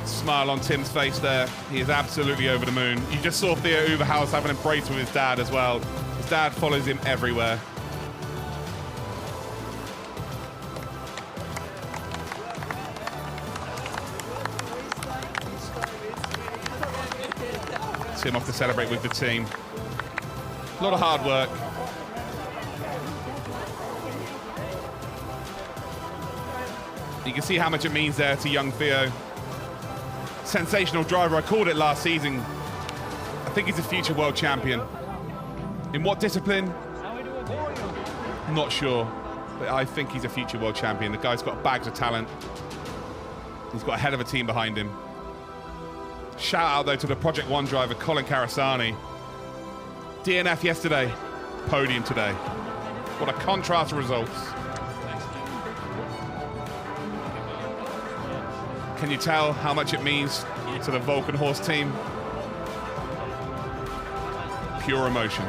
Smile on Tim's face there. He is absolutely over the moon. You just saw Theo Uverhaus have an embrace with his dad as well. His dad follows him everywhere. Tim off to celebrate with the team. A lot of hard work. You can see how much it means there to young Theo. Sensational driver, I called it last season. I think he's a future world champion. In what discipline? I'm not sure, but I think he's a future world champion. The guy's got bags of talent. He's got a hell of a team behind him. Shout out though to the Project One driver, Colin Karasani. DNF yesterday, podium today. What a contrast of results. Can you tell how much it means to the Vulcan Horse team? Pure emotion.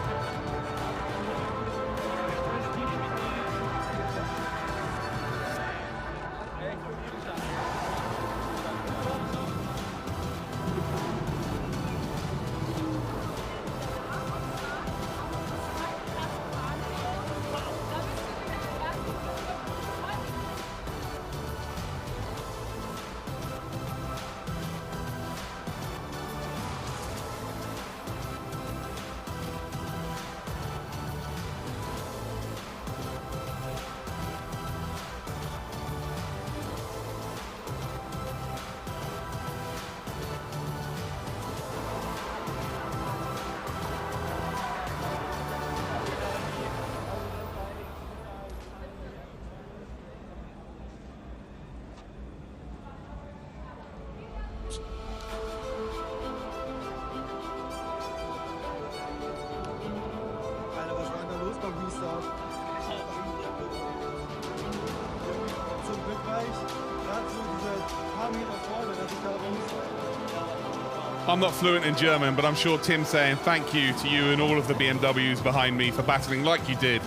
I'm not fluent in German, but I'm sure Tim's saying thank you to you and all of the BMWs behind me for battling like you did,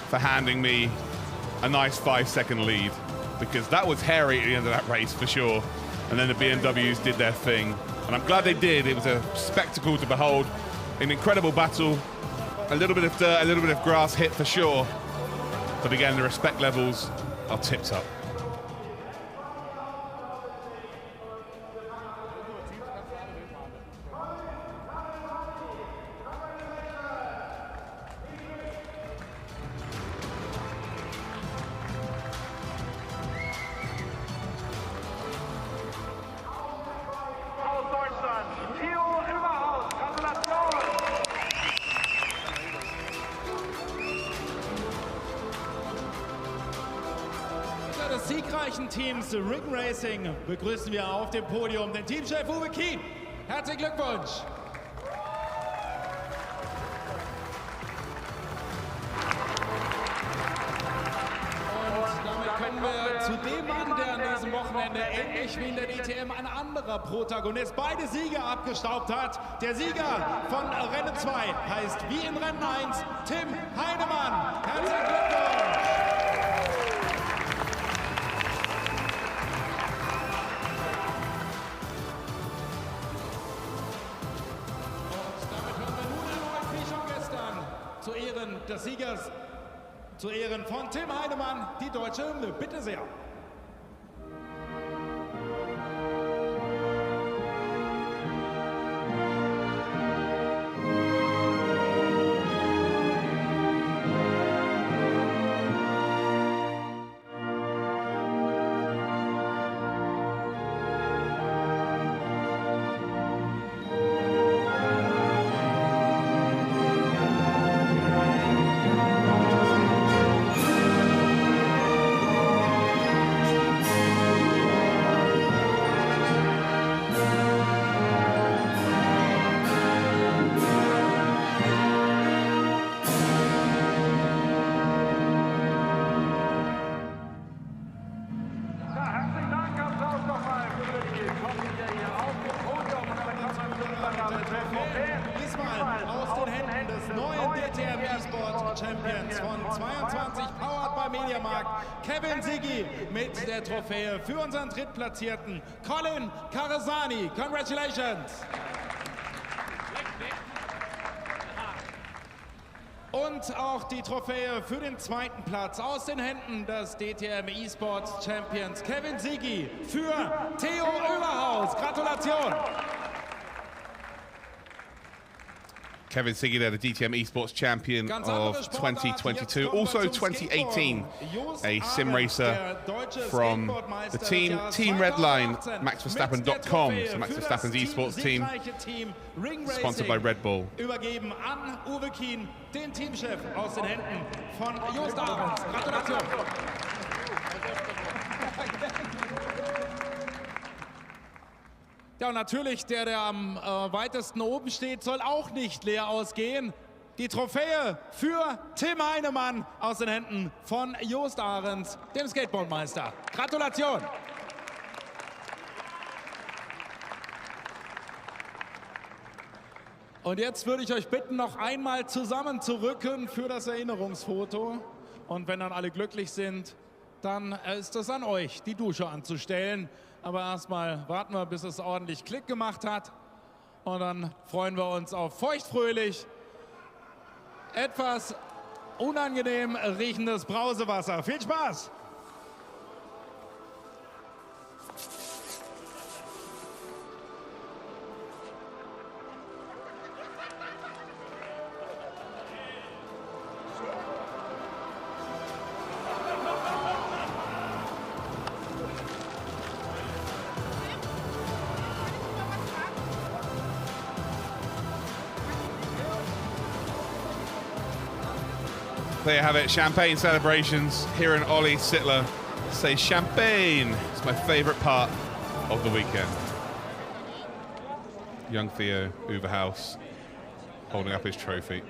for handing me a nice 5-second lead, because that was hairy at the end of that race for sure. And then the BMWs did their thing, and I'm glad they did. It was a spectacle to behold, an incredible battle, a little bit of dirt, a little bit of grass hit for sure, but again, the respect levels are tipped up. Des siegreichen Teams Ring Racing begrüßen wir auf dem Podium den Teamchef Uwe Kien. Herzlichen Glückwunsch! Und damit kommen wir zu dem Mann, der an diesem Wochenende ähnlich wie in der DTM ein anderer Protagonist beide Siege abgestaubt hat. Der Sieger von Rennen 2 heißt wie in Rennen 1 Tim Heinemann. Herzlichen Glückwunsch! Zu Ehren des Siegers, zu Ehren von Tim Heinemann, die deutsche Hymne. Bitte sehr. Diesmal aus den Händen des neuen DTM Champions von 22, powered by Mediamarkt, Kevin Siggi mit der Trophäe für unseren Drittplatzierten Colin Karasani. Congratulations! Und auch die Trophäe für den zweiten Platz aus den Händen des DTM eSports Champions Kevin Siggi für Theo Oeberhaus. Gratulation! Kevin Siggi there, the DTM eSports champion of 2022, also 2018, a sim racer from the team Redline, MaxVerstappen.com, so Max Verstappen's eSports team, sponsored by Red Bull. Übergeben an Uwe Kien, den Teamchef aus den Händen von Jost Ahrens. Gratulation! Ja, und natürlich, der am weitesten oben steht, soll auch nicht leer ausgehen. die Trophäe für Tim Heinemann aus den Händen von Jost Ahrens, dem Skateboardmeister. Gratulation! Und jetzt würde ich euch bitten, noch einmal zusammenzurücken für das Erinnerungsfoto. Und wenn dann alle glücklich sind, dann ist es an euch, die Dusche anzustellen. Aber erstmal warten wir, bis es ordentlich Klick gemacht hat. Und dann freuen wir uns auf feuchtfröhlich, etwas unangenehm riechendes Brausewasser. Viel Spaß! There you have it, champagne celebrations. Hearing Ollie Sittler say champagne. It's my favourite part of the weekend. Young Theo Uberhaus holding up his trophy.